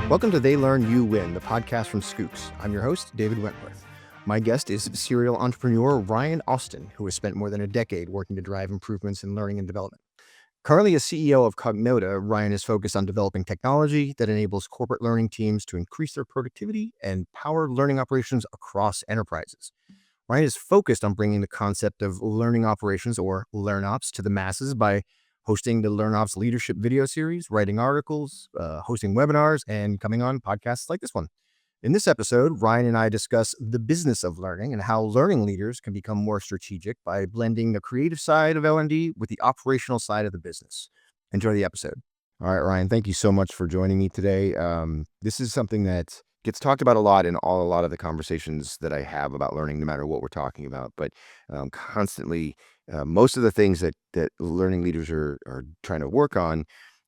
Welcome to They Learn, You Win, the podcast from Scoops. I'm your host, David Wentworth. My guest is serial entrepreneur Ryan Austin, who has spent more than a decade working to drive improvements in learning and development. Currently a CEO of Cognota, Ryan is focused on developing technology that enables corporate learning teams to increase their productivity and power learning operations across enterprises. Ryan is focused on bringing the concept of learning operations, or LearnOps, to the masses by hosting the LearnOps leadership video series, writing articles, hosting webinars, and coming on podcasts like this one. In this episode, Ryan and I discuss the business of learning and how learning leaders can become more strategic by blending the creative side of L&D with the operational side of the business. Enjoy the episode. All right, Ryan, thank you so much for joining me today. This is something that gets talked about a lot in a lot of the conversations that I have about learning, no matter what we're talking about. But constantly, most of the things that learning leaders are trying to work on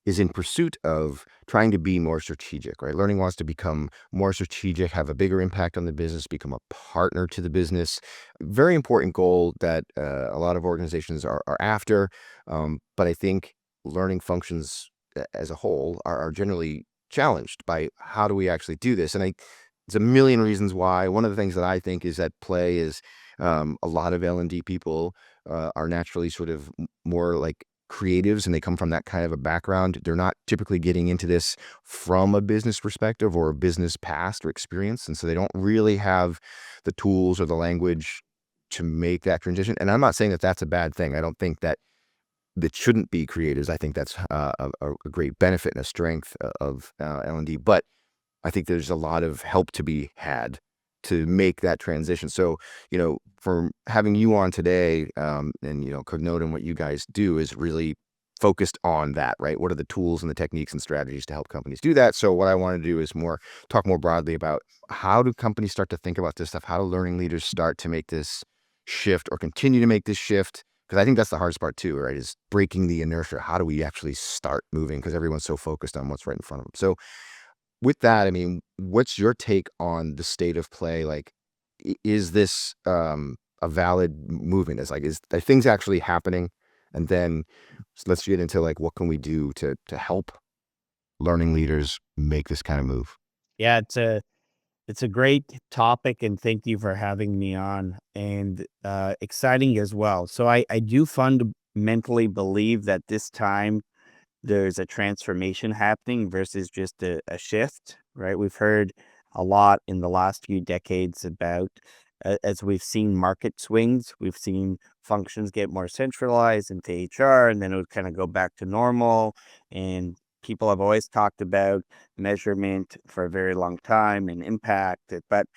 is in pursuit of trying to be more strategic, right? Learning wants to become more strategic, have a bigger impact on the business, become a partner to the business. Very important goal that a lot of organizations are after. But I think learning functions as a whole are generally challenged by how do we actually do this? And there's a million reasons why. One of the things that I think is at play is a lot of L&D people are naturally sort of more like creatives, and they come from that kind of a background. They're not typically getting into this from a business perspective or a business past or experience. And so they don't really have the tools or the language to make that transition. And I'm not saying that that's a bad thing. I don't think that shouldn't be creatives. I think that's a great benefit and a strength of L&D. But I think there's a lot of help to be had to make that transition. So, for having you on today, and, Cognota and what you guys do is really focused on that, right? What are the tools and the techniques and strategies to help companies do that? So what I want to do is talk more broadly about how do companies start to think about this stuff? How do learning leaders start to make this shift or continue to make this shift? Because I think that's the hardest part too, right? Is breaking the inertia. How do we actually start moving? Because everyone's so focused on what's right in front of them. So with that, I mean, what's your take on the state of play? Like, is this a valid movement? Are things actually happening? And then let's get into like, what can we do to help learning leaders make this kind of move? Yeah, it's a great topic, and thank you for having me on. And exciting as well. So I do fundamentally believe that this time there's a transformation happening versus just a shift, right? We've heard a lot in the last few decades about as we've seen market swings, we've seen functions get more centralized into HR, and then it would kind of go back to normal. And people have always talked about measurement for a very long time and impact. But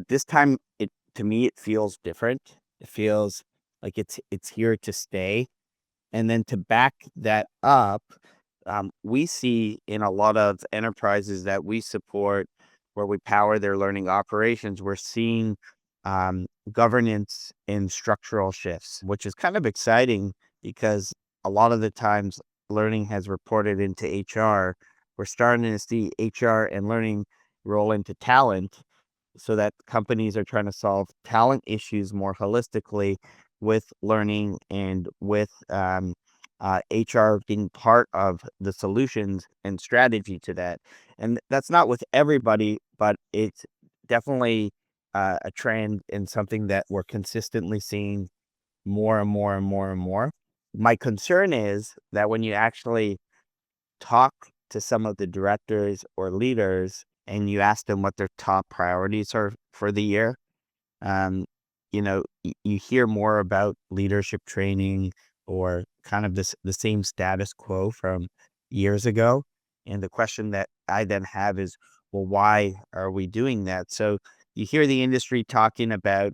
this time, it to me it feels different. It feels like it's here to stay. And then to back that up, we see in a lot of enterprises that we support, where we power their learning operations, we're seeing governance and structural shifts, which is kind of exciting because a lot of the times learning has reported into HR. We're starting to see HR and learning roll into talent, so that companies are trying to solve talent issues more holistically with learning and with HR being part of the solutions and strategy to that. And that's not with everybody, but it's definitely a trend and something that we're consistently seeing more and more and more and more. My concern is that when you actually talk to some of the directors or leaders and you ask them what their top priorities are for the year, um, you hear more about leadership training or kind of the same status quo from years ago. And the question that I then have is, well, why are we doing that? So you hear the industry talking about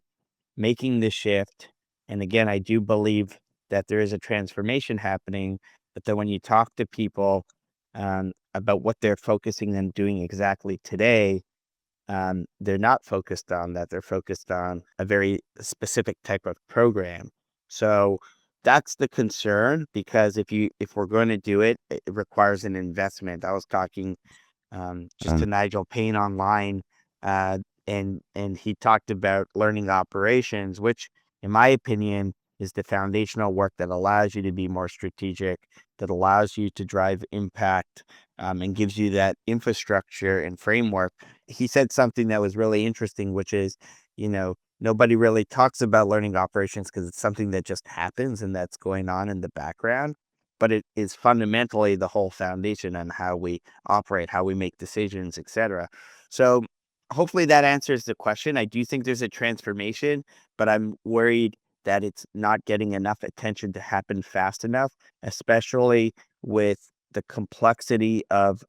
making the shift. And again, I do believe that there is a transformation happening. But then when you talk to people about what they're focusing on doing exactly today, they're not focused on that. They're focused on a very specific type of program. So that's the concern, because if we're going to do it, it requires an investment. I was talking just to Um, Nigel Payne online, and he talked about learning operations, which, in my opinion, is the foundational work that allows you to be more strategic, that allows you to drive impact, and gives you that infrastructure and framework. He said something that was really interesting, which is, nobody really talks about learning operations because it's something that just happens and that's going on in the background. But it is fundamentally the whole foundation on how we operate, how we make decisions, etc. So hopefully that answers the question. I do think there's a transformation, but I'm worried that it's not getting enough attention to happen fast enough, especially with the complexity of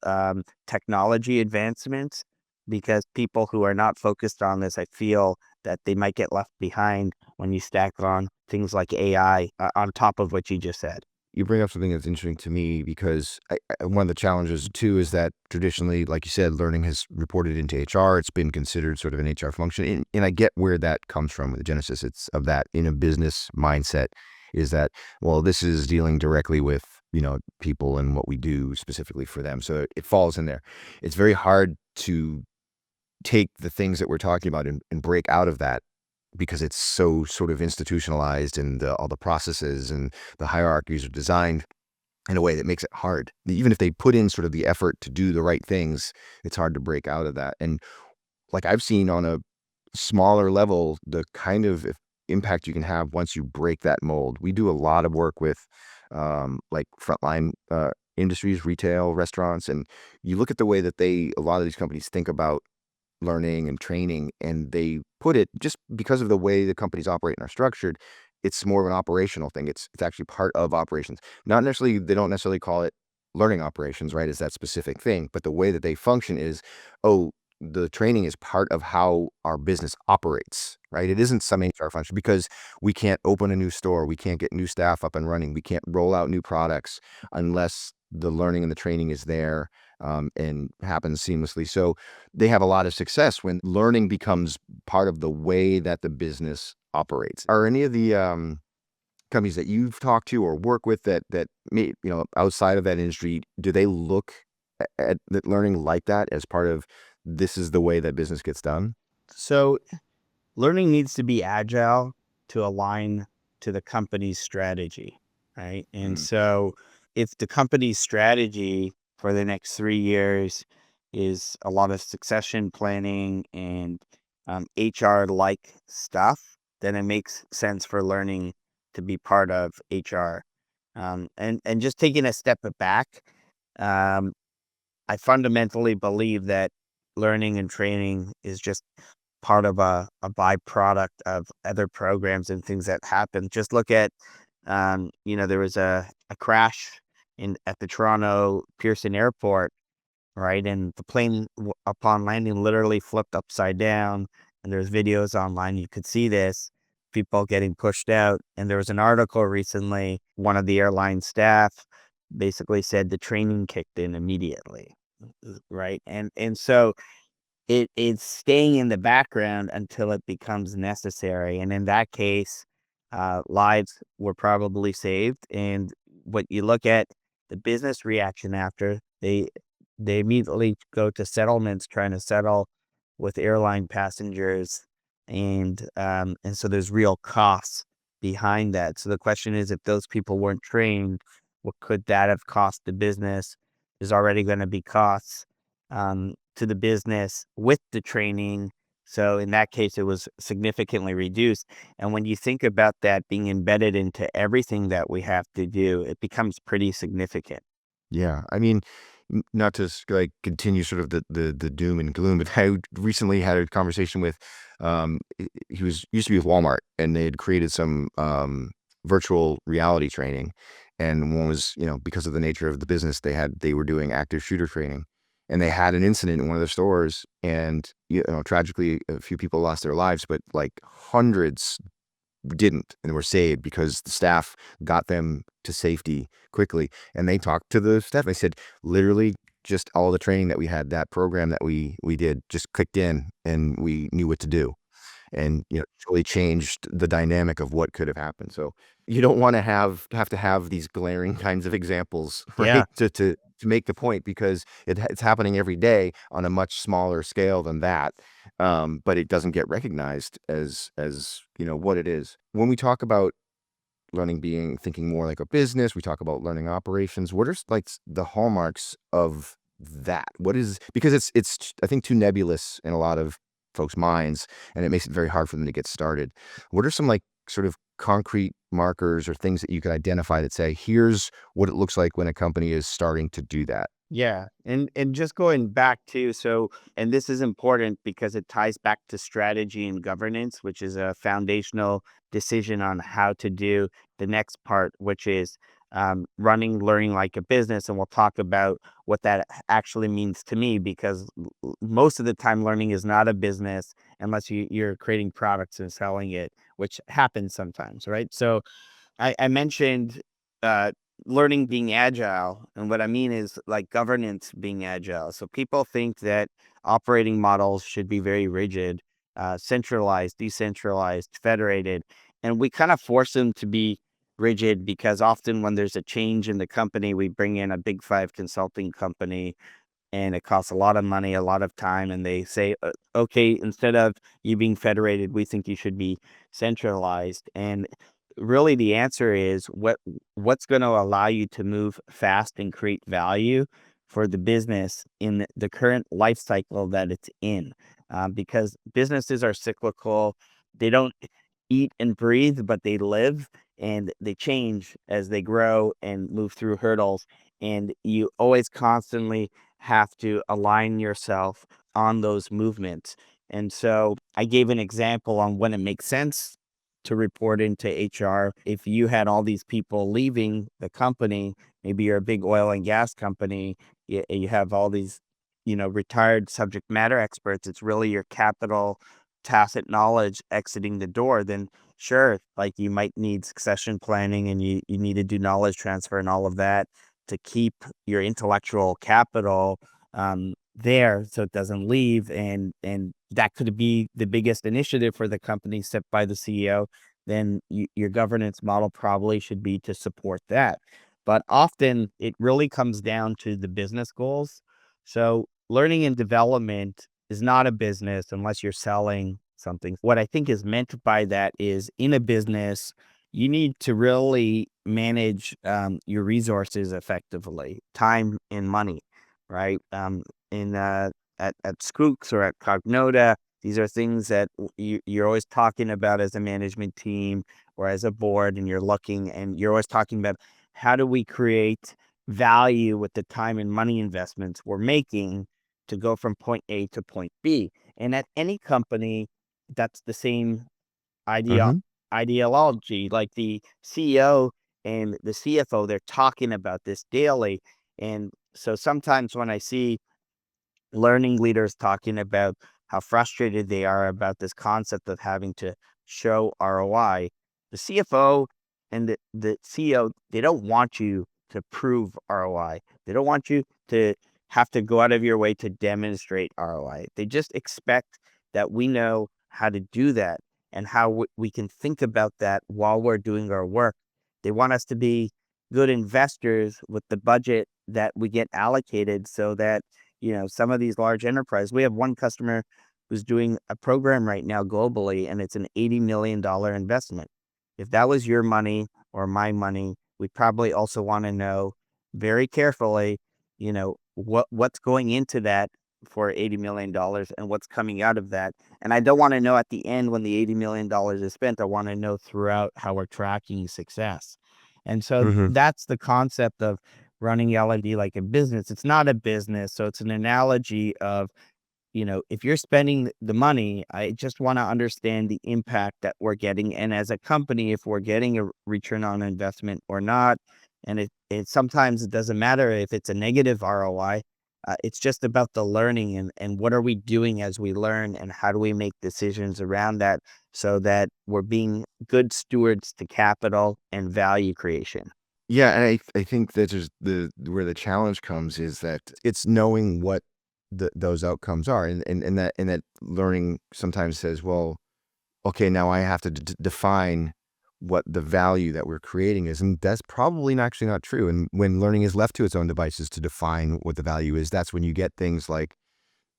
technology advancements. Because people who are not focused on this, I feel that they might get left behind when you stack on things like AI on top of what you just said. You bring up something that's interesting to me because one of the challenges too is that traditionally, like you said, learning has reported into HR. It's been considered sort of an HR function, and I get where that comes from. The genesis it's of that in a business mindset is that, well, this is dealing directly with people and what we do specifically for them, so it falls in there. It's very hard to take the things that we're talking about and break out of that because it's so sort of institutionalized and all the processes and the hierarchies are designed in a way that makes it hard. Even if they put in sort of the effort to do the right things, it's hard to break out of that. And like I've seen on a smaller level, the kind of impact you can have once you break that mold. We do a lot of work with like frontline industries, retail, restaurants, and you look at the way that a lot of these companies think about learning and training, and they put it just because of the way the companies operate and are structured. It's more of an operational thing. It's actually part of operations. Not necessarily, they don't necessarily call it learning operations, right? Is that specific thing, but the way that they function is, oh, the training is part of how our business operates, right? It isn't some HR function because we can't open a new store, we can't get new staff up and running, we can't roll out new products unless the learning and the training is there, and happens seamlessly. So they have a lot of success when learning becomes part of the way that the business operates. Are any of the companies that you've talked to or work with that may, outside of that industry, do they look at that learning like that as part of this is the way that business gets done? So learning needs to be agile to align to the company's strategy, right? And Mm. so if the company's strategy for the next 3 years is a lot of succession planning and HR like stuff, then it makes sense for learning to be part of HR. And just taking a step back, um, I fundamentally believe that learning and training is just part of a byproduct of other programs and things that happen. Just look at, there was a crash at the Toronto Pearson Airport, right? And the plane, upon landing, literally flipped upside down. And there's videos online. You could see this, people getting pushed out. And there was an article recently. One of the airline staff basically said the training kicked in immediately, right? And so it's staying in the background until it becomes necessary, and in that case, lives were probably saved. And what you look at the business reaction after, they immediately go to settlements, trying to settle with airline passengers, and so there's real costs behind that. So the question is, if those people weren't trained, what could that have cost the business? There's already going to be costs to the business with the training. So in that case, it was significantly reduced. And when you think about that being embedded into everything that we have to do, it becomes pretty significant. Yeah, I mean, not to like continue sort of the doom and gloom, but I recently had a conversation with, he was used to be with Walmart, and they had created some virtual reality training, and one was because of the nature of the business they were doing active shooter training, and they had an incident in one of their stores, and tragically a few people lost their lives, but like hundreds didn't and were saved because the staff got them to safety quickly. And they talked to the staff. They said, literally, just all the training that we had, that program that we did, just clicked in and we knew what to do. And really changed the dynamic of what could have happened. So you don't want to have these glaring kinds of examples, Yeah. right? To make the point, because it's happening every day on a much smaller scale than that. But it doesn't get recognized as what it is. When we talk about learning being thinking more like a business. We talk about learning operations. What are like the hallmarks of that? What is, because it's I think too nebulous in a lot of folks' minds, and it makes it very hard for them to get started. What are some like sort of concrete markers or things that you can identify that say, here's what it looks like when a company is starting to do that? Yeah, and just going back to, so, and this is important because it ties back to strategy and governance, which is a foundational decision on how to do the next part, which is running, learning like a business. And we'll talk about what that actually means to me, because most of the time learning is not a business unless you're creating products and selling it, which happens sometimes, right? So I mentioned uh, learning being agile, and what I mean is like governance being agile. So people think that operating models should be very rigid, centralized, decentralized, federated, and we kind of force them to be rigid because often when there's a change in the company, we bring in a big five consulting company and it costs a lot of money, a lot of time. And they say, okay, instead of you being federated, we think you should be centralized. And really, the answer is what's going to allow you to move fast and create value for the business in the current life cycle that it's in. Because businesses are cyclical. They don't eat and breathe, but they live and they change as they grow and move through hurdles. And you always constantly have to align yourself on those movements. And so I gave an example on when it makes sense to report into HR. If you had all these people leaving the company, maybe you're a big oil and gas company, you have all these, retired subject matter experts. It's really your capital tacit knowledge exiting the door. Then sure, like you might need succession planning and you need to do knowledge transfer and all of that to keep your intellectual capital there so it doesn't leave. And that could be the biggest initiative for the company set by the CEO. Then your governance model probably should be to support that. But often it really comes down to the business goals. So learning and development is not a business unless you're selling something. What I think is meant by that is, in a business, you need to really manage your resources effectively, time and money, right? In at Skooks or at Cognota, these are things that you're always talking about as a management team or as a board, and you're looking and you're always talking about how do we create value with the time and money investments we're making to go from point A to point B. And at any company, that's the same idea Hmm. ideology. Like the CEO and the CFO, they're talking about this daily. And so sometimes when I see learning leaders talking about how frustrated they are about this concept of having to show ROI, the CFO and the CEO, they don't want you to prove ROI. They don't want you to have to go out of your way to demonstrate ROI. They just expect that we know how to do that and how we can think about that while we're doing our work. They want us to be good investors with the budget that we get allocated so that some of these large enterprise, we have one customer who's doing a program right now globally, and it's an $80 million investment. If that was your money or my money, we probably also want to know very carefully, what's going into that for $80 million and what's coming out of that. And I don't want to know at the end when the $80 million is spent. I want to know throughout how we're tracking success. And so Hmm. that's the concept of running L&D like a business. It's not a business. So it's an analogy of, if you're spending the money, I just want to understand the impact that we're getting. And as a company, if we're getting a return on investment or not. And it sometimes it doesn't matter if it's a negative ROI. It's just about the learning and what are we doing as we learn and how do we make decisions around that so that we're being good stewards to capital and value creation. Yeah, and I think that there's where the challenge comes is that it's knowing what those outcomes are, and that learning sometimes says, well, okay, now I have to define what the value that we're creating is, and that's probably actually not true. And when learning is left to its own devices to define what the value is, that's when you get things like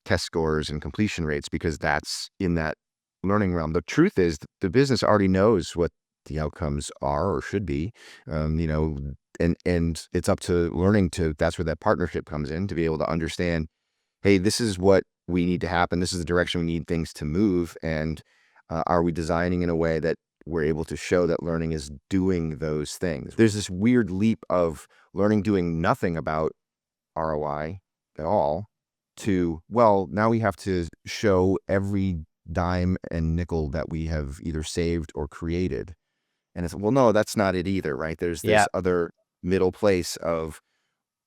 test scores and completion rates, because that's in that learning realm. The truth is the business already knows what the outcomes are or should be. You know, and it's up to learning to, that's where that partnership comes in, to be able to understand, hey, this is what we need to happen. This is the direction we need things to move. And are we designing in a way that we're able to show that learning is doing those things? There's this weird leap of learning doing nothing about ROI at all to, well, now we have to show every dime and nickel that we have either saved or created. And it's, well, no, that's not it either, right? There's Yeah. this other middle place of,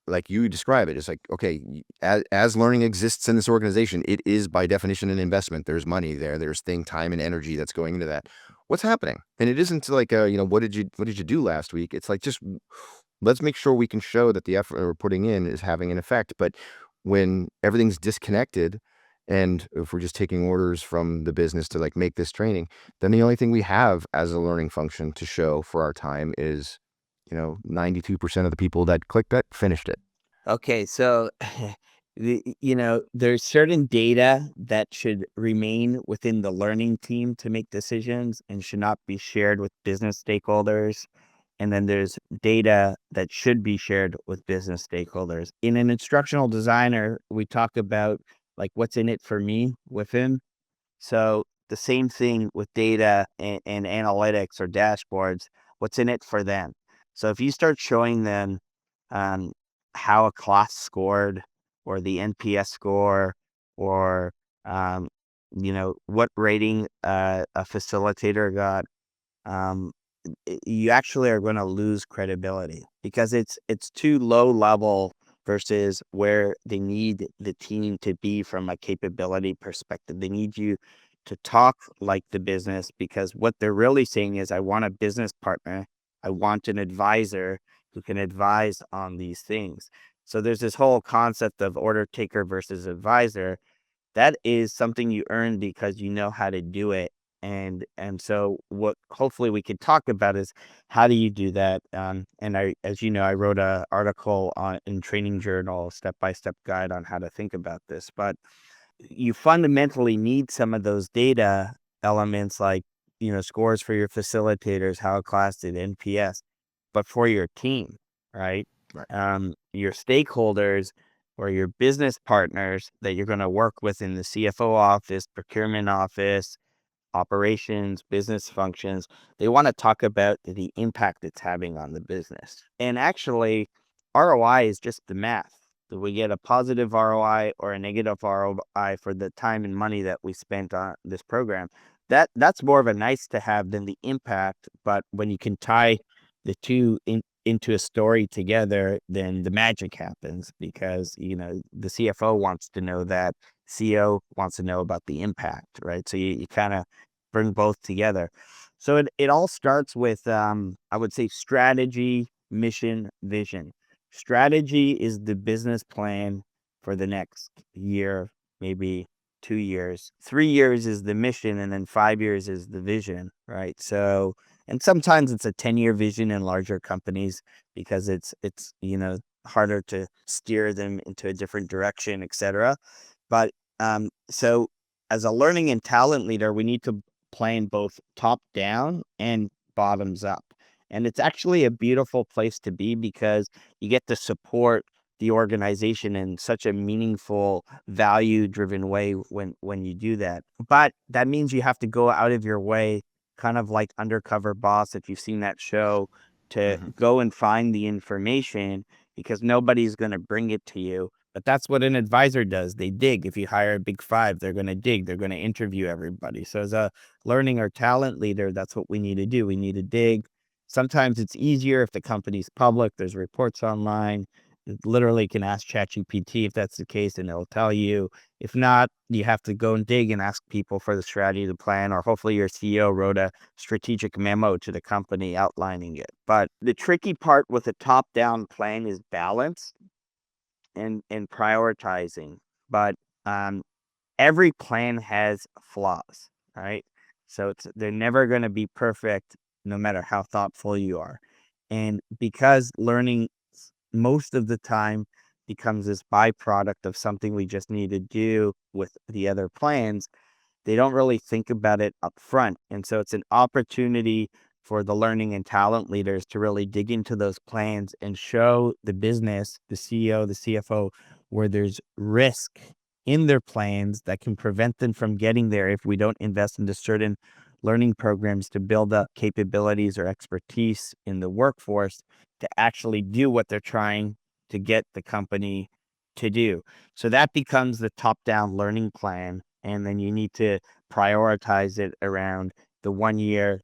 like you describe it, it's like, okay, as learning exists in this organization, it is by definition an investment. There's money there. There's time and energy that's going into that. What's happening? And it isn't like, what did you do last week? It's like, just let's make sure we can show that the effort we're putting in is having an effect. But when everything's disconnected, and if we're just taking orders from the business to like make this training, then the only thing we have as a learning function to show for our time is, 92% of the people that clicked it finished it. Okay, so there's certain data that should remain within the learning team to make decisions and should not be shared with business stakeholders. And then there's data that should be shared with business stakeholders. In an instructional designer, we talk about like what's in it for me with him. So the same thing with data and analytics or dashboards, what's in it for them? So if you start showing them um, how a class scored or the NPS score or um, what rating a facilitator got, um, you actually are going to lose credibility because it's too low level versus where they need the team to be from a capability perspective. They need you to talk like the business because what they're really saying is, I want a business partner. I want an advisor who can advise on these things. So there's this whole concept of order taker versus advisor. That is something you earn because you know how to do it. And so what hopefully we could talk about is how do you do that? And as you know, I wrote a article on in Training Journal, step-by-step guide on how to think about this. But you fundamentally need some of those data elements like, scores for your facilitators, how a class did, NPS, but for your team, right? Right. Your stakeholders or your business partners that you're going to work with in the CFO office, procurement office, operations, business functions, they want to talk about the impact it's having on the business. And actually, ROI is just the math. Do we get a positive ROI or a negative ROI for the time and money that we spent on this program? That's more of a nice to have than the impact. But when you can tie the two into a story together, then the magic happens because the CFO wants to know that, CEO wants to know about the impact, right? So you kind of bring both together. So it all starts with I would say strategy, mission, vision. Strategy is the business plan for the next year, maybe 2 years. 3 years is the mission, and then 5 years is the vision, right? So, and sometimes it's a 10-year vision in larger companies because it's harder to steer them into a different direction, etc. But so as a learning and talent leader, we need to plan both top down and bottoms up. And it's actually a beautiful place to be because you get to support the organization in such a meaningful, value-driven way when you do that. But that means you have to go out of your way, kind of like Undercover Boss, if you've seen that show, to Mhm. go and find the information because nobody's going to bring it to you. But that's what an advisor does. They dig. If you hire a big five, they're going to dig. They're going to interview everybody. So as a learning or talent leader, that's what we need to do. We need to dig. Sometimes it's easier if the company's public. There's reports online. You literally can ask ChatGPT if that's the case, and it'll tell you. If not, you have to go and dig and ask people for the strategy, the plan, or hopefully your CEO wrote a strategic memo to the company outlining it. But the tricky part with a top-down plan is balance and prioritizing. But um, every plan has flaws, right? So they're never going to be perfect no matter how thoughtful you are. And because learning most of the time becomes this byproduct of something we just need to do with the other plans, they don't really think about it up front. And so it's an opportunity for the learning and talent leaders to really dig into those plans and show the business, the CEO, the CFO, where there's risk in their plans that can prevent them from getting there if we don't invest into certain learning programs to build up capabilities or expertise in the workforce to actually do what they're trying to get the company to do. So that becomes the top-down learning plan, and then you need to prioritize it around the 1 year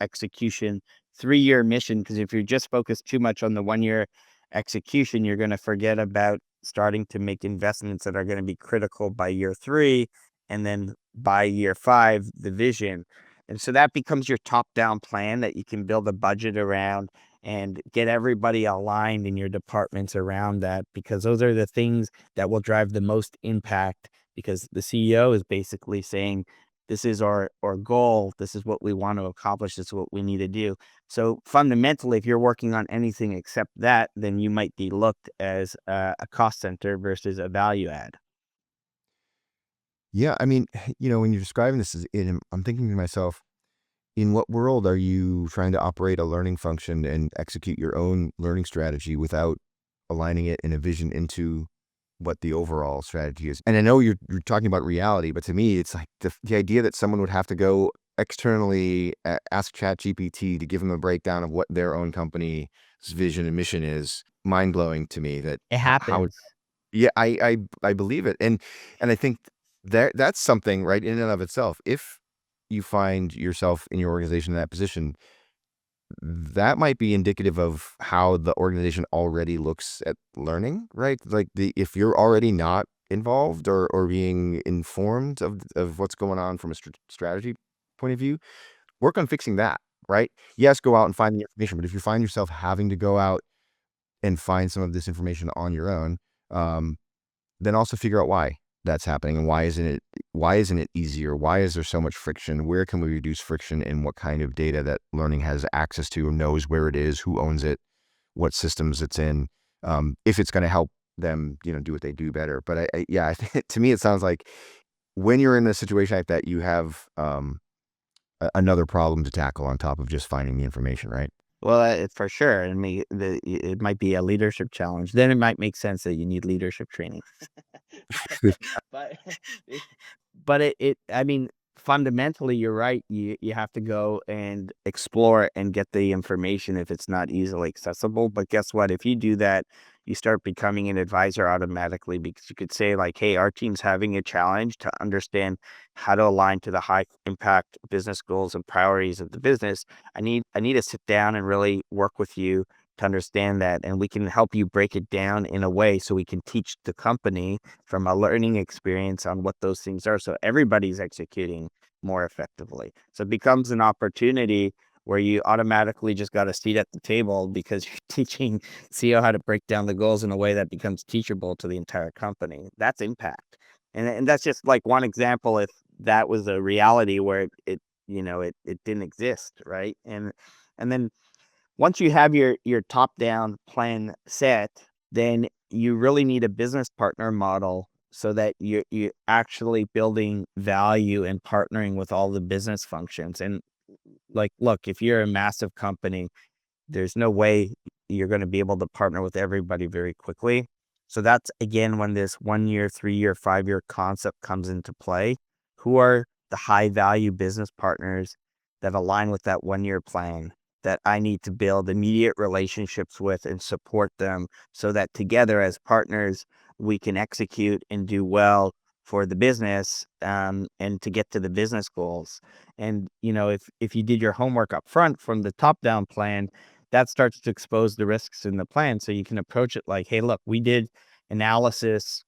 execution, 3-year mission. Because if you're just focused too much on the 1 year execution, you're going to forget about starting to make investments that are going to be critical by year 3, and then by year 5, the vision. And so that becomes your top-down plan that you can build a budget around and get everybody aligned in your departments around that, because those are the things that will drive the most impact, because the CEO is basically saying, this is our goal, this is what we want to accomplish, this is what we need to do. So fundamentally, if you're working on anything except that, then you might be looked as a cost center versus a value add. Yeah, I mean, when you're describing this, I'm thinking to myself, in what world are you trying to operate a learning function and execute your own learning strategy without aligning it in a vision into what the overall strategy is? And I know you're talking about reality, but to me, it's like the idea that someone would have to go externally ask ChatGPT to give them a breakdown of what their own company's vision and mission is mind blowing to me. That It how happens. yeah, I believe it, and I think that's something, right, in and of itself. If you find yourself in your organization in that position, that might be indicative of how the organization already looks at learning, right? Like if you're already not involved or being informed of what's going on from a strategy point of view, work on fixing that, right? Yes, go out and find the information, but if you find yourself having to go out and find some of this information on your own, um, then also figure out why that's happening and why isn't it easier? Why is there so much friction? Where can we reduce friction, and what kind of data that learning has access to, knows where it is, who owns it, what systems it's in, if it's going to help them, do what they do better. But yeah, I think to me, it sounds like when you're in a situation like that, you have another problem to tackle on top of just finding the information, right? Well, for sure. I mean, it might be a leadership challenge. Then it might make sense that you need leadership training. But but I mean, fundamentally, you're right. You have to go and explore and get the information if it's not easily accessible. But guess what? If you do that, you start becoming an advisor automatically, because you could say like, "Hey, our team's having a challenge to understand how to align to the high impact business goals and priorities of the business. I need to sit down and really work with you to understand that, and we can help you break it down in a way so we can teach the company from a learning experience on what those things are, so everybody's executing more effectively." So it becomes an opportunity where you automatically just got a seat at the table, because you're teaching CEO how to break down the goals in a way that becomes teachable to the entire company. That's impact. And that's just like one example. If that was a reality where it didn't exist, right? And then once you have your top-down plan set, then you really need a business partner model, so that you're actually building value and partnering with all the business functions. And, like, look, if you're a massive company, there's no way you're gonna be able to partner with everybody very quickly. So that's, again, when this 1 year, 3 year, 5 year concept comes into play. Who are the high value business partners that align with that 1 year plan that I need to build immediate relationships with and support them, so that together as partners, we can execute and do well for the business, and to get to the business goals. And, if you did your homework up front from the top down plan, that starts to expose the risks in the plan. So you can approach it like, hey, look, we did analysis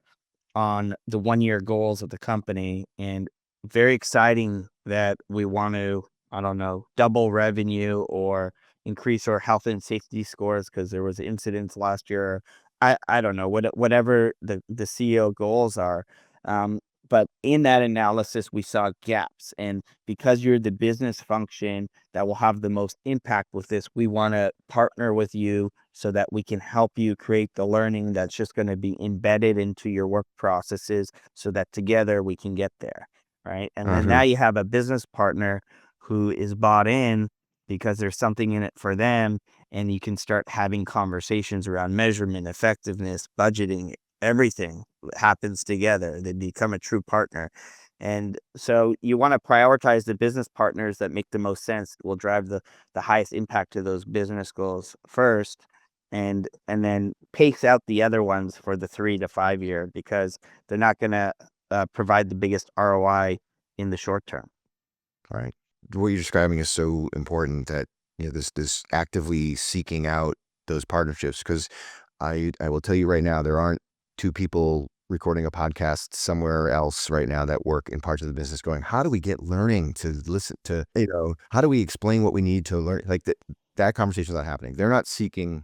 on the 1 year goals of the company, and very exciting that we want to, I don't know, double revenue or increase our health and safety scores because there was incidents last year. I don't know, whatever the CEO goals are. Um, but in that analysis, we saw gaps. And because you're the business function that will have the most impact with this, we want to partner with you so that we can help you create the learning that's just going to be embedded into your work processes, so that together we can get there. Right. And then now Uh-huh. you have a business partner who is bought in because there's something in it for them, and you can start having conversations around measurement, effectiveness, budgeting, everything happens together. They become a true partner. And so you want to prioritize the business partners that make the most sense, will drive the highest impact to those business goals first, and then pace out the other ones for the 3 to 5 year, because they're not going to provide the biggest ROI in the short term. All right. What you're describing is so important, that this actively seeking out those partnerships, because I will tell you right now, there aren't two people recording a podcast somewhere else right now that work in parts of the business going, how do we get learning to listen to, how do we explain what we need to learn? Like that conversation is not happening. They're not seeking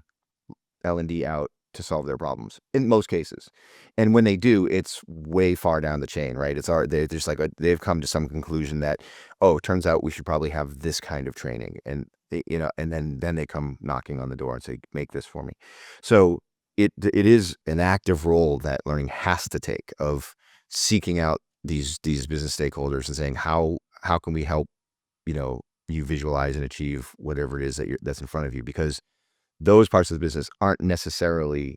L&D out to solve their problems in most cases. And when they do, it's way far down the chain, right? They're just like, they've come to some conclusion that, oh, it turns out we should probably have this kind of training. And and then they come knocking on the door and say, make this for me. So it is an active role that learning has to take, of seeking out these business stakeholders and saying, how can we help, you visualize and achieve whatever it is that's in front of you, because those parts of the business aren't necessarily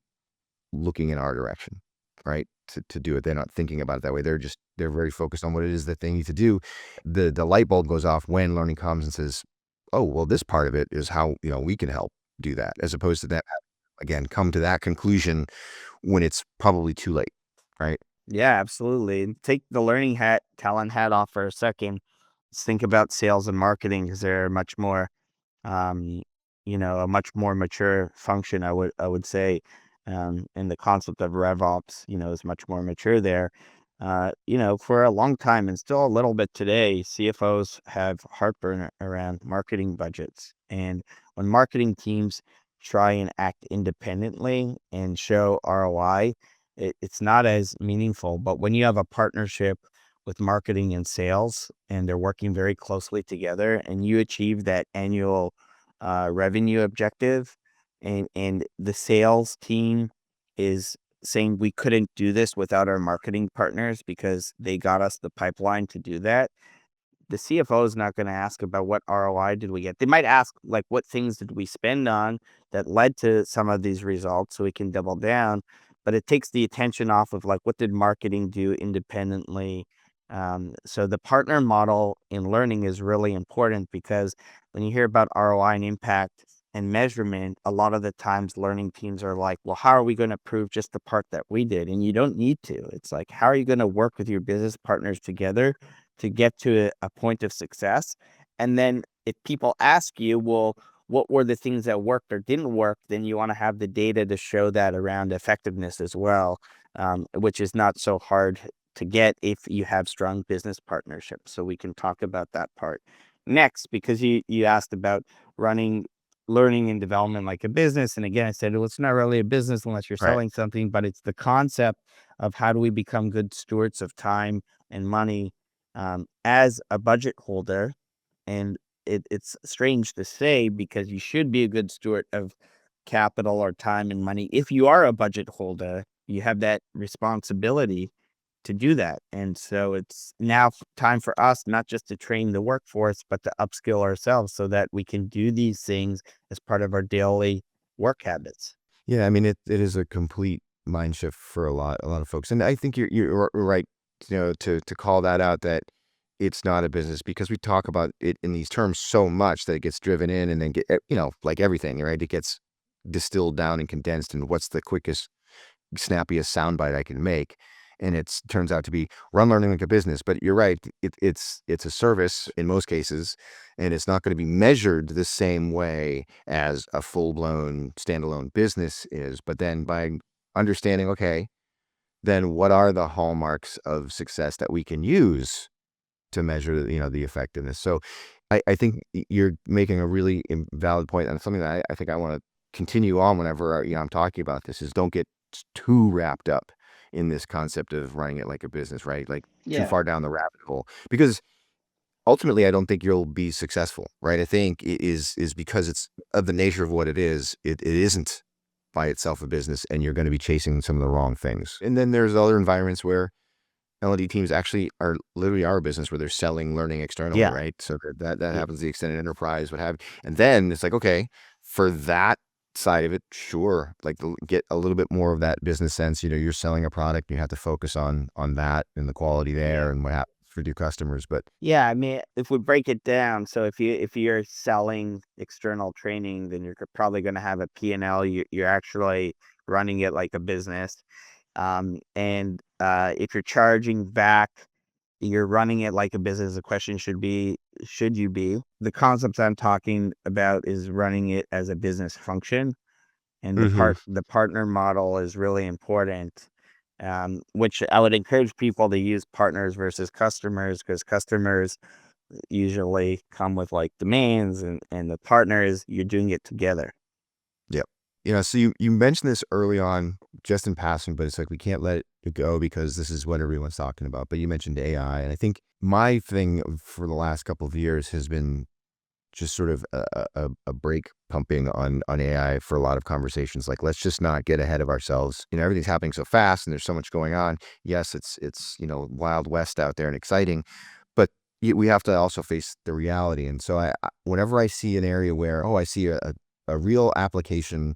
looking in our direction, right? To do it. They're not thinking about it that way. They're very focused on what it is that they need to do. The light bulb goes off when learning comes and says, oh, well, this part of it is how, we can help do that, as opposed to that, again, come to that conclusion when it's probably too late, right? Yeah, absolutely. And take the talent hat off for a second. Let's think about sales and marketing, because they're much more um, a much more mature function, I would say, and the concept of RevOps, is much more mature there. For a long time, and still a little bit today, CFOs have heartburn around marketing budgets. And when marketing teams try and act independently and show ROI, it's not as meaningful. But when you have a partnership with marketing and sales, and they're working very closely together, and you achieve that annual revenue objective, and the sales team is saying, we couldn't do this without our marketing partners because they got us the pipeline to do that. The CFO is not going to ask about what ROI did we get. They might ask, like, what things did we spend on that led to some of these results, so we can double down. But it takes the attention off of, like, what did marketing do independently. So the partner model in learning is really important, because when you hear about ROI and impact and measurement, a lot of the times learning teams are like, well, how are we going to prove just the part that we did? And you don't need to. It's like, how are you going to work with your business partners together to get to a point of success? And then if people ask you, well, what were the things that worked or didn't work, then you want to have the data to show that around effectiveness as well, which is not so hard to get if you have strong business partnerships. So we can talk about that part next, because you asked about running learning and development like a business. And again, I said, well, it's not really a business unless you're Right. selling something, but it's the concept of how do we become good stewards of time and money as a budget holder. And it's strange to say, because you should be a good steward of capital or time and money. If you are a budget holder, you have that responsibility to do that. And so it's now time for us not just to train the workforce, but to upskill ourselves so that we can do these things as part of our daily work habits. Yeah, I mean, it is a complete mind shift for a lot of folks, and I think you're right, to call that out, that it's not a business, because we talk about it in these terms so much that it gets driven in, and then like everything, right? It gets distilled down and condensed, and what's the quickest, snappiest soundbite I can make. And it turns out to be run learning like a business. But you're right, it's a service in most cases, and it's not going to be measured the same way as a full-blown standalone business is. But then by understanding, okay, then what are the hallmarks of success that we can use to measure, the effectiveness? So I think you're making a really valid point, and something that I think I want to continue on whenever I'm talking about this, is don't get too wrapped up in this concept of running it like a business, right? Like too Yeah. far down the rabbit hole, because ultimately I don't think you'll be successful, right? I think it is because it's of the nature of what it is. It isn't by itself a business, and you're going to be chasing some of the wrong things. And then there's other environments where L&D teams actually are literally our business where they're selling learning externally, Yeah. right? So that y- happens to the extended enterprise, what have you. And then it's like, okay, for that side of it, sure, like get a little bit more of that business sense. You're selling a product, you have to focus on that and the quality there Yeah. and what happens for your customers. But Yeah, I mean, if we break it down, so if you're selling external training, then you're probably going to have a P&L. You're actually running it like a business. And if you're charging back, you're running it like a business. The question should be, should you be? The concepts I'm talking about is running it as a business function, and hmm the partner model is really important. Which I would encourage people to use partners versus customers, because customers usually come with like demands, and the partners, you're doing it together. Yep. So you mentioned this early on, just in passing, but it's like we can't let it go because this is what everyone's talking about. But you mentioned AI, and I think my thing for the last couple of years has been just sort of a brake pumping on AI for a lot of conversations. Like, let's just not get ahead of ourselves. Everything's happening so fast, and there's so much going on. Yes, it's wild west out there and exciting, but we have to also face the reality. And so whenever I see an area where I see a real application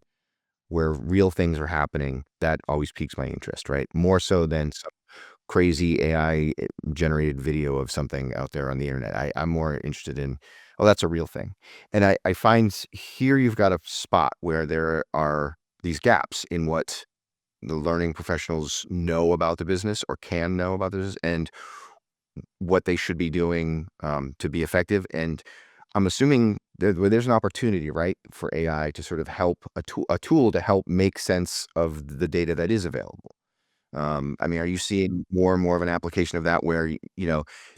where real things are happening, that always piques my interest, right? More so than some crazy AI generated video of something out there on the internet. I'm more interested in, oh, that's a real thing. And I find here you've got a spot where there are these gaps in what the learning professionals know about the business or can know about the business and what they should be doing to be effective. And I'm assuming there's an opportunity, right, for AI to sort of help a tool to help make sense of the data that is available. I mean, are you seeing more and more of an application of that where,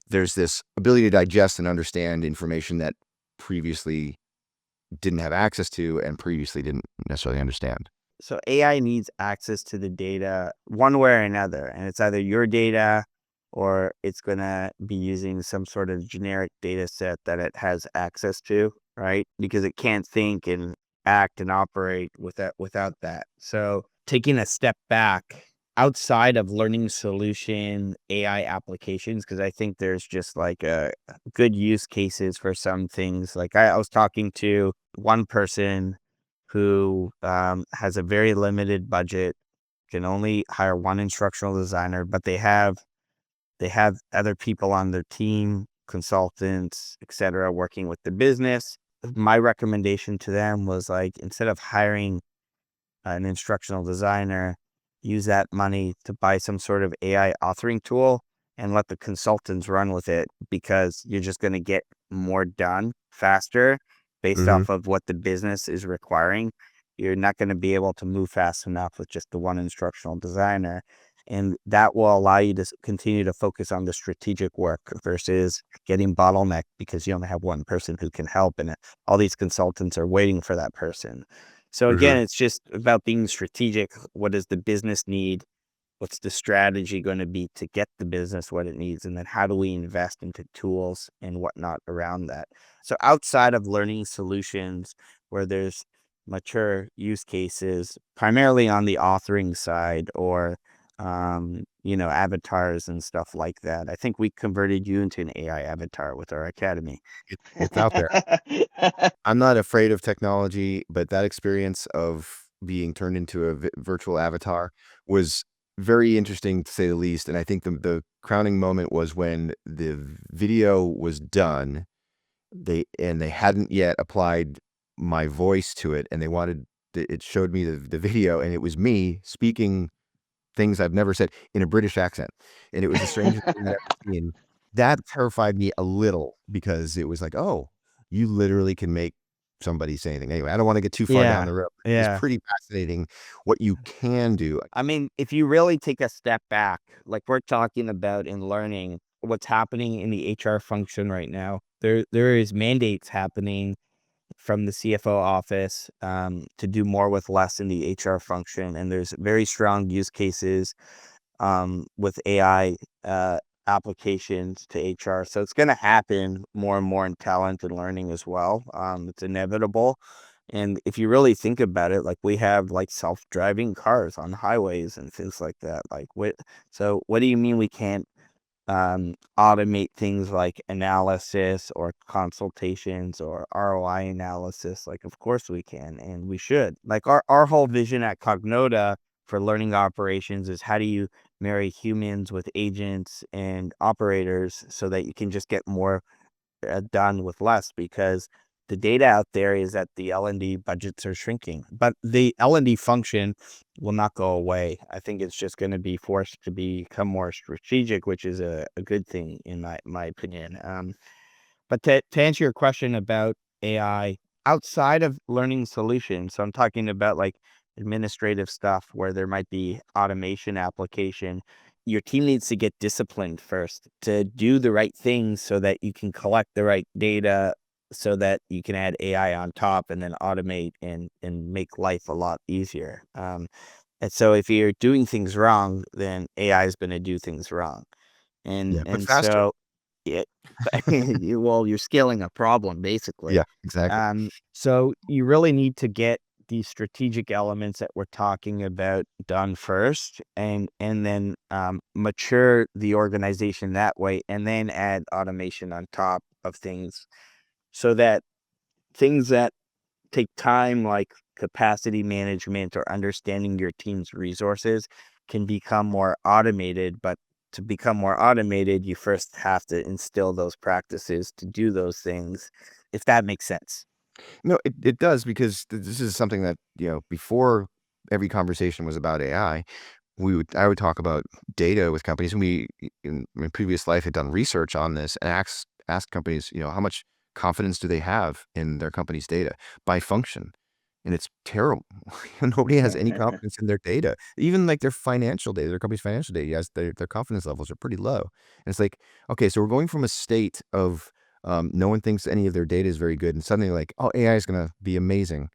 there's this ability to digest and understand information that previously didn't have access to and previously didn't necessarily understand? So AI needs access to the data one way or another, and it's either your data or it's going to be using some sort of generic data set that it has access to, right? Because it can't think and act and operate without that. So taking a step back outside of learning solution AI applications, because I think there's just like a good use cases for some things. Like I was talking to one person who has a very limited budget, can only hire one instructional designer, but they have other people on their team, consultants, etc., working with the business. My recommendation to them was like, instead of hiring an instructional designer, use that money to buy some sort of AI authoring tool and let the consultants run with it, because you're just going to get more done faster based hmm off of what the business is requiring. You're not going to be able to move fast enough with just the one instructional designer. And that will allow you to continue to focus on the strategic work versus getting bottlenecked because you only have one person who can help, and all these consultants are waiting for that person. So hmm again, it's just about being strategic. What does the business need? What's the strategy going to be to get the business what it needs? And then how do we invest into tools and whatnot around that? So outside of learning solutions where there's mature use cases, primarily on the authoring side or avatars and stuff like that. I think we converted you into an AI avatar with our academy. It's out there. I'm not afraid of technology, but that experience of being turned into a virtual avatar was very interesting to say the least. And I think the crowning moment was when the video was done. They hadn't yet applied my voice to it, and they wanted it showed me the video, and it was me speaking things I've never said in a British accent, and it was the strangest thing I'd ever seen. That terrified me a little because it was like, "Oh, you literally can make somebody say anything." Anyway, I don't wanna get too far down Yeah. the road. It's Yeah. pretty fascinating what you can do. I mean, if you really take a step back, like we're talking about in learning, what's happening in the HR function right now, there is mandates happening from the CFO office to do more with less in the HR function, and there's very strong use cases with AI applications to HR. So it's going to happen more and more in talent and learning as well. It's inevitable. And if you really think about it, like we have like self-driving cars on highways and things like that. So what do you mean we can't automate things like analysis or consultations or ROI analysis. Like, of course we can, and we should. Like our whole vision at Cognota for learning operations is how do you marry humans with agents and operators so that you can just get more done with less, because the data out there is that the L&D budgets are shrinking, but the L&D function will not go away. I think it's just going to be forced to become more strategic, which is a good thing in my opinion. But to answer your question about AI outside of learning solutions, so I'm talking about like administrative stuff where there might be automation application. Your team needs to get disciplined first to do the right things so that you can collect the right data so that you can add AI on top and then automate and make life a lot easier. And so if you're doing things wrong, then AI is going to do things wrong. Yeah, but And faster. so it you're scaling a problem basically. Yeah, exactly. So you really need to get these strategic elements that we're talking about done first, and then mature the organization that way, and then add automation on top of things so that things that take time, like capacity management or understanding your team's resources, can become more automated. But to become more automated, you first have to instill those practices to do those things, if that makes sense. No, it does because this is something that, before every conversation was about AI, I would talk about data with companies, and we in my previous life had done research on this and asked companies, how much confidence do they have in their company's data by function, and it's terrible. Nobody has any confidence in their data, even like their financial data, their company's financial data. Yes, their confidence levels are pretty low, and it's like, okay, so we're going from a state of no one thinks any of their data is very good, and suddenly like, oh, AI is going to be amazing.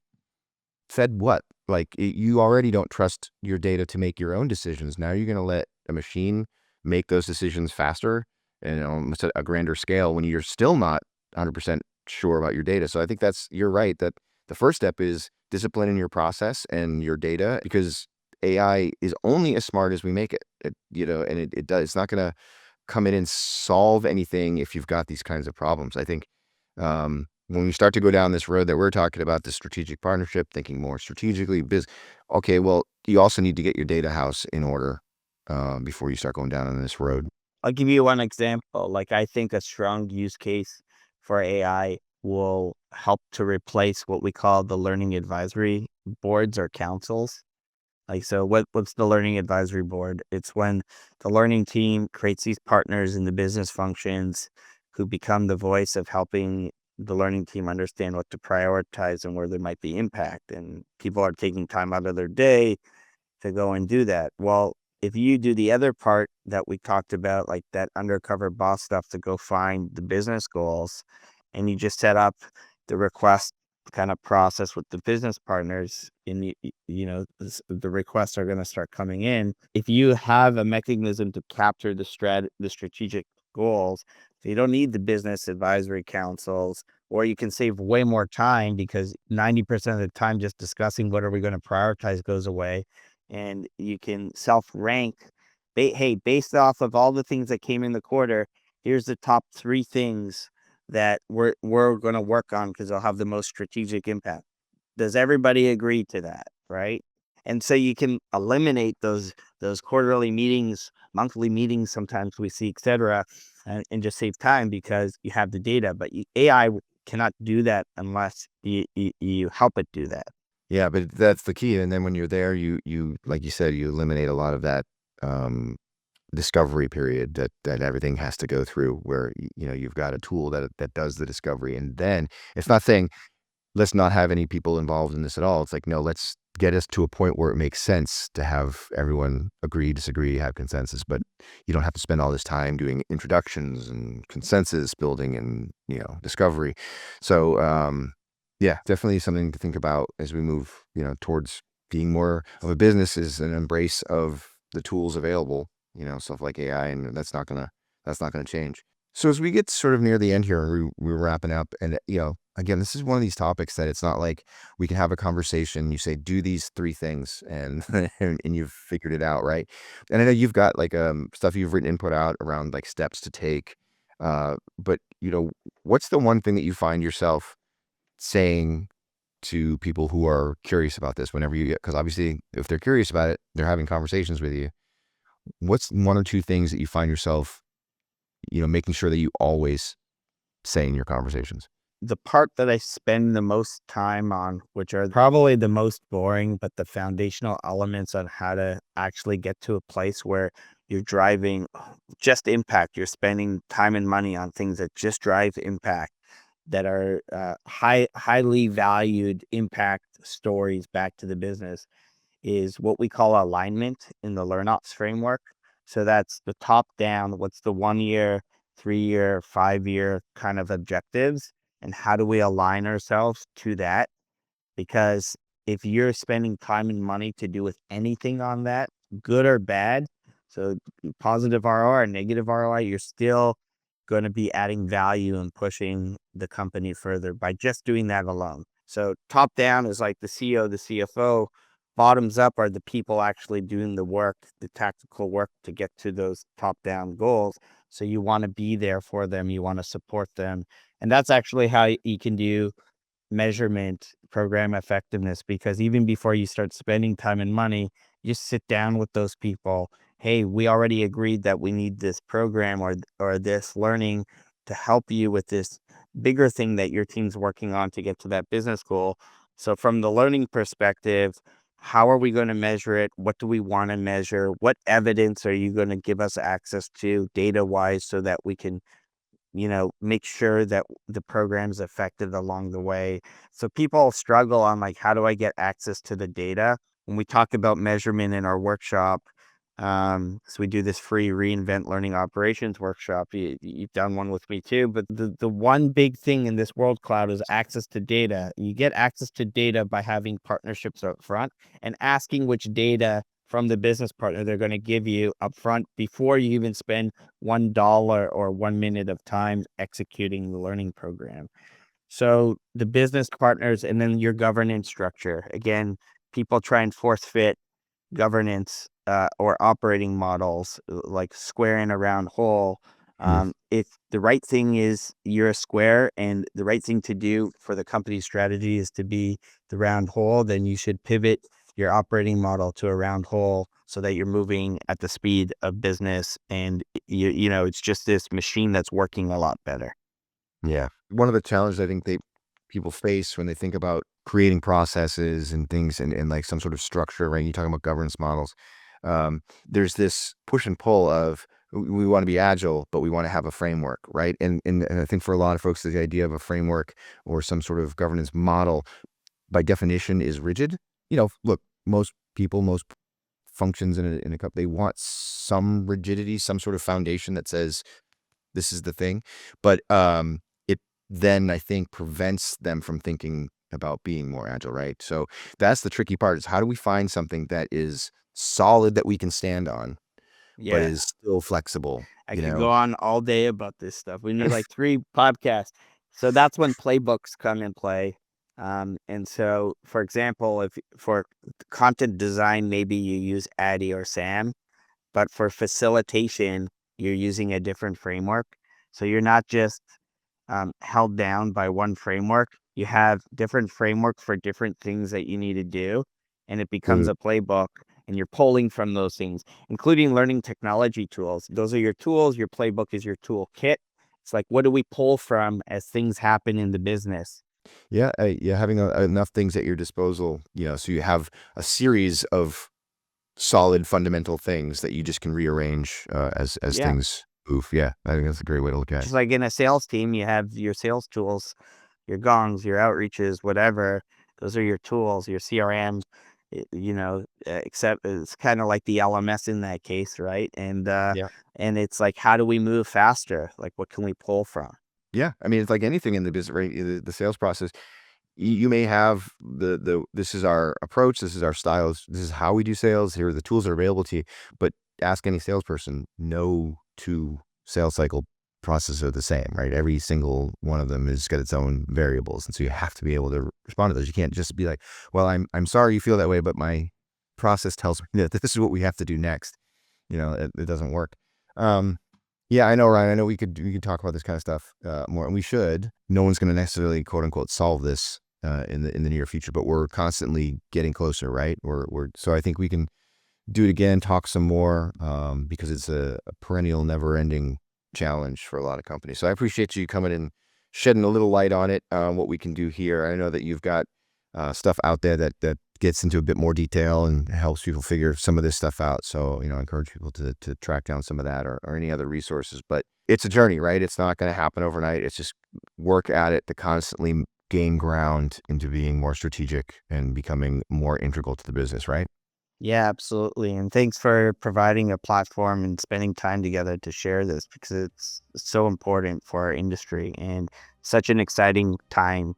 Fed what? Like, you already don't trust your data to make your own decisions. Now you're going to let a machine make those decisions faster and on a grander scale when you're still not 100% sure about your data. So I think you're right that the first step is discipline in your process and your data, because AI is only as smart as we make it. And it's not going to come in and solve anything if you've got these kinds of problems. I think when we start to go down this road that we're talking about, the strategic partnership, thinking more strategically, okay, well, you also need to get your data house in order before you start going down on this road. I'll give you one example. Like, I think a strong use case for AI will help to replace what we call the learning advisory boards or councils. Like, so what's the learning advisory board? It's when the learning team creates these partners in the business functions who become the voice of helping the learning team understand what to prioritize and where there might be impact. And people are taking time out of their day to go and do that. Well, if you do the other part that we talked about, like that undercover boss stuff to go find the business goals, and you just set up the request kind of process with the business partners, and the requests are going to start coming in. If you have a mechanism to capture the strategic goals, so you don't need the business advisory councils, or you can save way more time because 90% of the time just discussing what are we going to prioritize goes away, and you can self-rank. Hey, based off of all the things that came in the quarter, here's the top 3 things that we're going to work on because they'll have the most strategic impact. Does everybody agree to that, right? And so you can eliminate those quarterly meetings, monthly meetings, sometimes we see, etc., and just save time because you have the data. But AI cannot do that unless you help it do that. Yeah, but that's the key. And then when you're there, you like you said, you eliminate a lot of that discovery period that everything has to go through, where you've got a tool that does the discovery, and then it's not saying let's not have any people involved in this at all. It's like, no, let's get us to a point where it makes sense to have everyone agree, disagree, have consensus, but you don't have to spend all this time doing introductions and consensus building and discovery. So yeah, definitely something to think about as we move towards being more of a business, is an embrace of the tools available, stuff like AI, and that's not gonna change. So as we get sort of near the end here, we're wrapping up, and again, this is one of these topics that it's not like we can have a conversation. You say, do these three things and, and you've figured it out. Right. And I know you've got like, stuff you've written input out around like steps to take. But what's the one thing that you find yourself saying to people who are curious about this whenever you get, because obviously if they're curious about it, they're having conversations with you. What's one or two things that you find yourself, making sure that you always say in your conversations? The part that I spend the most time on, which are probably the most boring, but the foundational elements on how to actually get to a place where you're driving just impact. You're spending time and money on things that just drive impact, that are highly valued impact stories back to the business, is what we call alignment in the LearnOps framework. So that's the top down. What's the 1 year, 3 year, 5 year kind of objectives, and how do we align ourselves to that? Because if you're spending time and money to do with anything on that, good or bad, so positive ROI or negative ROI, you're still going to be adding value and pushing the company further by just doing that alone. So top down is like the CEO, the CFO. Bottoms up are the people actually doing the work, the tactical work to get to those top down goals. So you want to be there for them, you want to support them. And that's actually how you can do measurement, program effectiveness, because even before you start spending time and money, you just sit down with those people. Hey, we already agreed that we need this program or this learning to help you with this bigger thing that your team's working on to get to that business goal. So from the learning perspective, how are we going to measure it? What do we want to measure? What evidence are you going to give us access to data wise so that we can make sure that the program's effective along the way. So people struggle on like, how do I get access to the data? When we talk about measurement in our workshop, so we do this free reinvent learning operations workshop. You've done one with me too, but the one big thing in this world cloud is access to data. You get access to data by having partnerships up front and asking which data from the business partner they're going to give you up front before you even spend $1 or 1 minute of time executing the learning program. So the business partners and then your governance structure. Again, people try and force fit governance or operating models like square and a round hole. Hmm. If the right thing is you're a square and the right thing to do for the company's strategy is to be the round hole, then you should pivot your operating model to a round hole so that you're moving at the speed of business, and it's just this machine that's working a lot better. Yeah. One of the challenges I think people face when they think about creating processes and things and like some sort of structure, right? You're talking about governance models. There's this push and pull of we want to be agile, but we want to have a framework, right? And I think for a lot of folks, the idea of a framework or some sort of governance model by definition is rigid. Look, most people, most functions in a company, they want some rigidity, some sort of foundation that says this is the thing. But it then I think prevents them from thinking about being more agile, right? So that's the tricky part, is how do we find something that is solid that we can stand on, but Yeah. is still flexible, I could go on all day about this stuff. We need like 3 podcasts. So that's when playbooks come in play. And so, for example, if for content design, maybe you use Addy or Sam, but for facilitation, you're using a different framework. So you're not just held down by one framework. You have different framework for different things that you need to do, and it becomes Mm, a playbook. And you're pulling from those things, including learning technology tools. Those are your tools. Your playbook is your toolkit. It's like, what do we pull from as things happen in the business? yeah, yeah, having enough things at your disposal, so you have a series of solid fundamental things that you just can rearrange as Yeah. things move. Yeah, I think that's a great way to look at it. Just like in a sales team, you have your sales tools, your gongs, your outreaches, whatever. Those are your tools, your CRMs, except it's kind of like the LMS in that case, right? Yeah. And it's like, how do we move faster? Like, what can we pull from? Yeah, I mean, it's like anything in the business, right? The sales process. You may have this is our approach, this is our styles, this is how we do sales. Here are the tools that are available to you. But ask any salesperson, no two sales cycle processes are the same, right? Every single one of them has got its own variables. And so you have to be able to respond to those. You can't just be like, well, I'm sorry you feel that way, but my process tells me that this is what we have to do next. It doesn't work. Yeah, I know, Ryan. I know we could talk about this kind of stuff more, and we should. No one's going to necessarily, quote unquote, solve this in the near future, but we're constantly getting closer, right? So I think we can do it again, talk some more, because it's a perennial, never-ending challenge for a lot of companies. So I appreciate you coming and shedding a little light on it, what we can do here. I know that you've got stuff out there that gets into a bit more detail and helps people figure some of this stuff out. So, I encourage people to track down some of that or any other resources. But it's a journey, right? It's not going to happen overnight. It's just work at it to constantly gain ground into being more strategic and becoming more integral to the business, right? Yeah, absolutely. And thanks for providing a platform and spending time together to share this, because it's so important for our industry and such an exciting time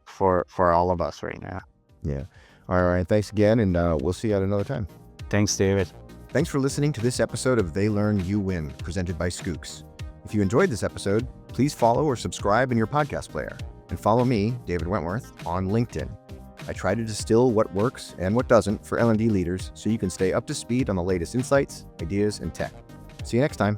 for all of us right now. Yeah. All right. Thanks again. And we'll see you at another time. Thanks, David. Thanks for listening to this episode of They Learn, You Win, presented by Skooks. If you enjoyed this episode, please follow or subscribe in your podcast player. And follow me, David Wentworth, on LinkedIn. I try to distill what works and what doesn't for L&D leaders so you can stay up to speed on the latest insights, ideas, and tech. See you next time.